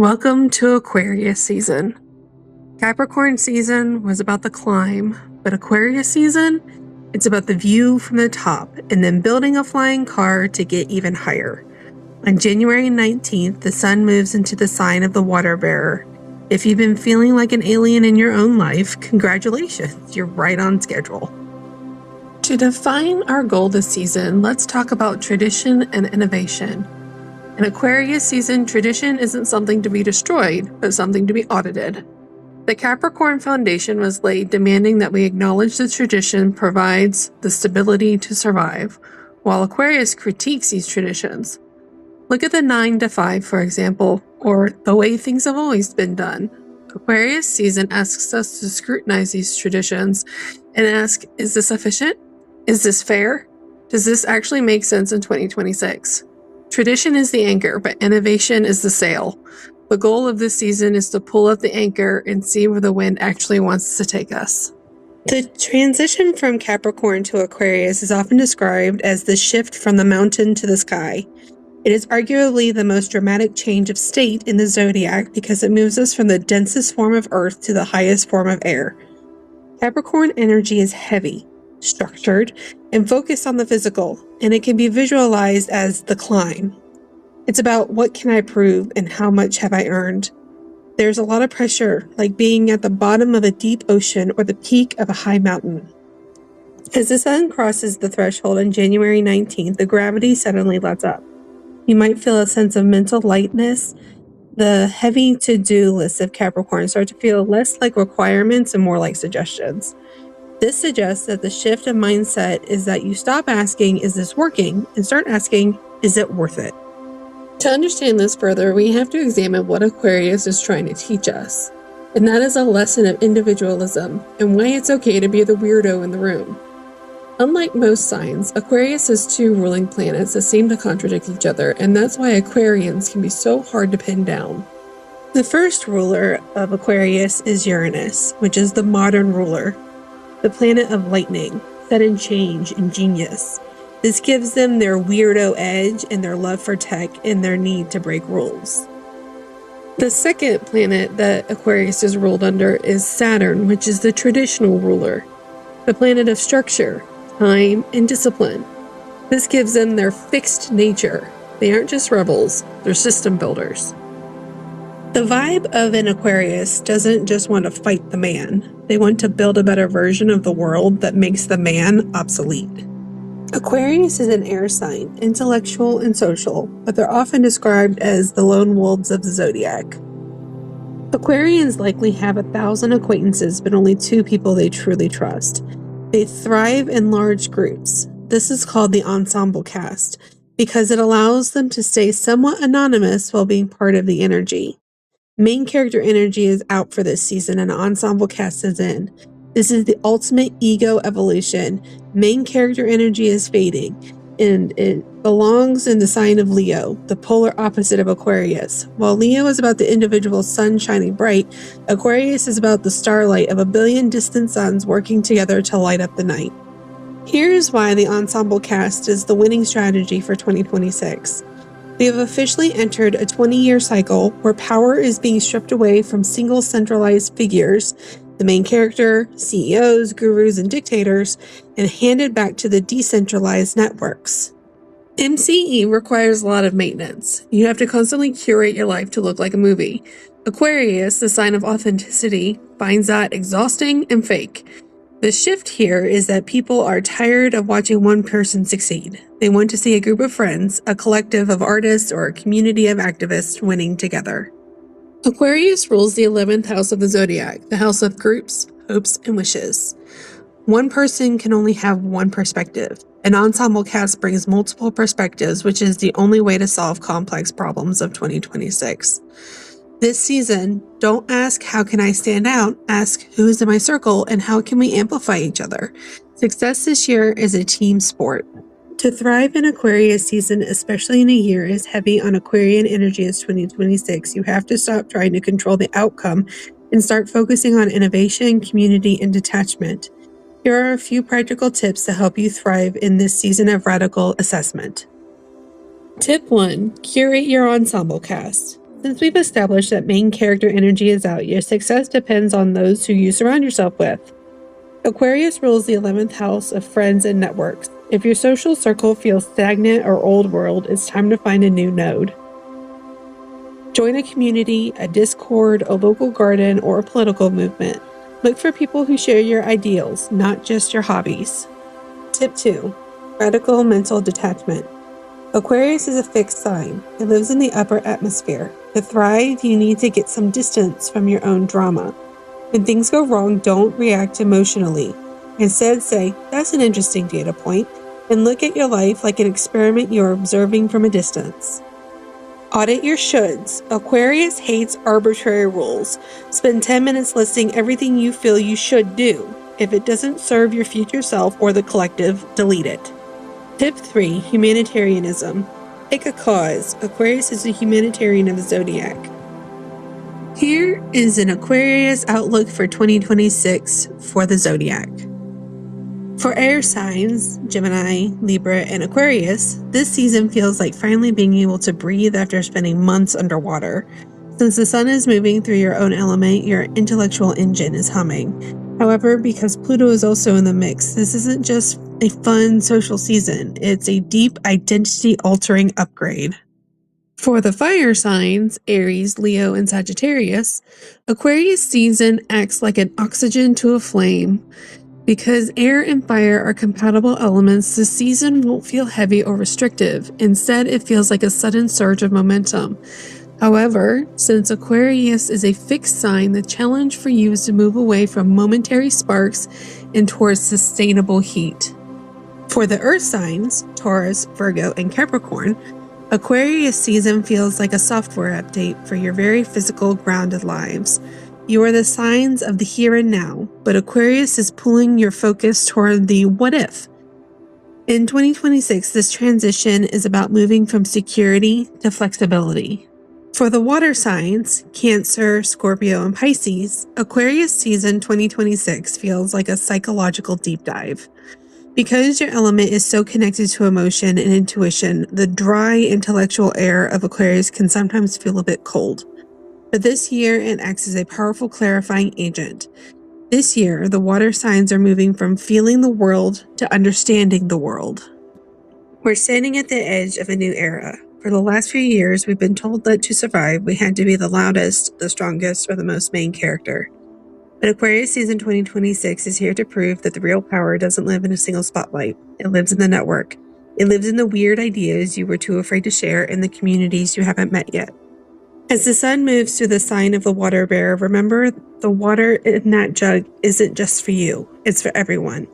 Welcome to Aquarius season. Capricorn season was about the climb, but Aquarius season, it's about the view from the top and then building a flying car to get even higher. On January 19th, the sun moves into the sign of the water bearer. If you've been feeling like an alien in your own life, congratulations, you're right on schedule. To define our goal this season, let's talk about tradition and innovation. In Aquarius season, tradition isn't something to be destroyed, but something to be audited. The Capricorn foundation was laid demanding that we acknowledge the tradition provides the stability to survive, while Aquarius critiques these traditions. Look at the 9 to 5, for example, or the way things have always been done. Aquarius season asks us to scrutinize these traditions and ask, is this efficient? Is this fair? Does this actually make sense in 2026? Tradition is the anchor, but innovation is the sail. The goal of this season is to pull up the anchor and see where the wind actually wants to take us. The transition from Capricorn to Aquarius is often described as the shift from the mountain to the sky. It is arguably the most dramatic change of state in the zodiac because it moves us from the densest form of earth to the highest form of air. Capricorn energy is heavy, structured, and focused on the physical, and it can be visualized as the climb. It's about what can I prove and how much have I earned. There's a lot of pressure, like being at the bottom of a deep ocean or the peak of a high mountain. As the sun crosses the threshold on January 19th, the gravity suddenly lets up. You might feel a sense of mental lightness. The heavy to-do list of Capricorn start to feel less like requirements and more like suggestions. This suggests that the shift of mindset is that you stop asking, is this working? And start asking, is it worth it? To understand this further, we have to examine what Aquarius is trying to teach us. And that is a lesson of individualism and why it's okay to be the weirdo in the room. Unlike most signs, Aquarius has 2 ruling planets that seem to contradict each other, and that's why Aquarians can be so hard to pin down. The first ruler of Aquarius is Uranus, which is the modern ruler. The planet of lightning, sudden change, and genius. This gives them their weirdo edge and their love for tech and their need to break rules. The second planet that Aquarius is ruled under is Saturn, which is the traditional ruler. The planet of structure, time, and discipline. This gives them their fixed nature. They aren't just rebels, they're system builders. The vibe of an Aquarius doesn't just want to fight the man. They want to build a better version of the world that makes the man obsolete. Aquarius is an air sign, intellectual and social, but they're often described as the lone wolves of the zodiac. Aquarians likely have 1,000 acquaintances, but only 2 people they truly trust. They thrive in large groups. This is called the ensemble cast, because it allows them to stay somewhat anonymous while being part of the energy. Main character energy is out for this season and ensemble cast is in. This is the ultimate ego evolution. Main character energy is fading, and it belongs in the sign of Leo, the polar opposite of Aquarius. While Leo is about the individual sun shining bright, Aquarius is about the starlight of a billion distant suns working together to light up the night. Here's why the ensemble cast is the winning strategy for 2026. We have officially entered a 20-year cycle where power is being stripped away from single centralized figures, the main character, CEOs, gurus, and dictators, and handed back to the decentralized networks. MCE requires a lot of maintenance. You have to constantly curate your life to look like a movie. Aquarius, the sign of authenticity, finds that exhausting and fake. The shift here is that people are tired of watching one person succeed. They want to see a group of friends, a collective of artists, or a community of activists winning together. Aquarius rules the 11th house of the zodiac, the house of groups, hopes, and wishes. One person can only have one perspective. An ensemble cast brings multiple perspectives, which is the only way to solve complex problems of 2026. This season, don't ask how can I stand out, ask who is in my circle and how can we amplify each other. Success this year is a team sport. To thrive in Aquarius season, especially in a year as heavy on Aquarian energy as 2026, you have to stop trying to control the outcome and start focusing on innovation, community, and detachment. Here are a few practical tips to help you thrive in this season of radical assessment. Tip 1. Curate your ensemble cast. Since we've established that main character energy is out, your success depends on those who you surround yourself with. Aquarius rules the 11th house of friends and networks. If your social circle feels stagnant or old world, it's time to find a new node. Join a community, a Discord, a local garden, or a political movement. Look for people who share your ideals, not just your hobbies. Tip 2. Radical mental detachment. Aquarius is a fixed sign. It lives in the upper atmosphere. To thrive, you need to get some distance from your own drama. When things go wrong, don't react emotionally. Instead, say, "That's an interesting data point," and look at your life like an experiment you're observing from a distance. Audit your shoulds. Aquarius hates arbitrary rules. Spend 10 minutes listing everything you feel you should do. If it doesn't serve your future self or the collective, delete it. Tip 3. Humanitarianism. Pick a cause. Aquarius is a humanitarian of the zodiac. Here is an Aquarius outlook for 2026 for the zodiac. For air signs, Gemini, Libra, and Aquarius, this season feels like finally being able to breathe after spending months underwater. Since the sun is moving through your own element, your intellectual engine is humming. However, because Pluto is also in the mix, this isn't just a fun social season, it's a deep identity-altering upgrade. For the fire signs, Aries, Leo, and Sagittarius, Aquarius season acts like an oxygen to a flame. Because air and fire are compatible elements, the season won't feel heavy or restrictive. Instead, it feels like a sudden surge of momentum. However, since Aquarius is a fixed sign, the challenge for you is to move away from momentary sparks and towards sustainable heat. For the earth signs, Taurus, Virgo, and Capricorn, Aquarius season feels like a software update for your very physical, grounded lives. You are the signs of the here and now, but Aquarius is pulling your focus toward the what if. In 2026, this transition is about moving from security to flexibility. For the water signs, Cancer, Scorpio, and Pisces, Aquarius season 2026 feels like a psychological deep dive. Because your element is so connected to emotion and intuition, the dry intellectual air of Aquarius can sometimes feel a bit cold. But this year, it acts as a powerful clarifying agent. This year, the water signs are moving from feeling the world to understanding the world. We're standing at the edge of a new era. For the last few years, we've been told that to survive, we had to be the loudest, the strongest, or the most main character. But Aquarius season 2026 is here to prove that the real power doesn't live in a single spotlight. It lives in the network. It lives in the weird ideas you were too afraid to share in the communities you haven't met yet. As the sun moves through the sign of the water bearer, remember the water in that jug isn't just for you, it's for everyone.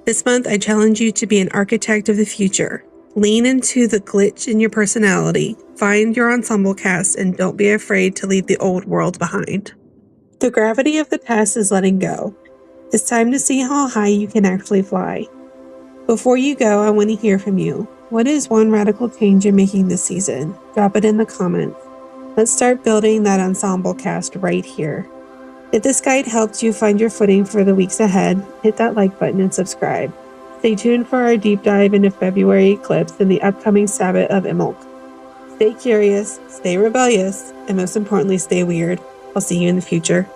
This month, I challenge you to be an architect of the future. Lean into the glitch in your personality, find your ensemble cast, and don't be afraid to leave the old world behind. The gravity of the past is letting go. It's time to see how high you can actually fly. Before you go, I want to hear from you. What is one radical change you're making this season? Drop it in the comments. Let's start building that ensemble cast right here. If this guide helped you find your footing for the weeks ahead, hit that like button and subscribe. Stay tuned for our deep dive into February eclipse and the upcoming Sabbath of Imbolc. Stay curious, stay rebellious, and most importantly, stay weird. I'll see you in the future.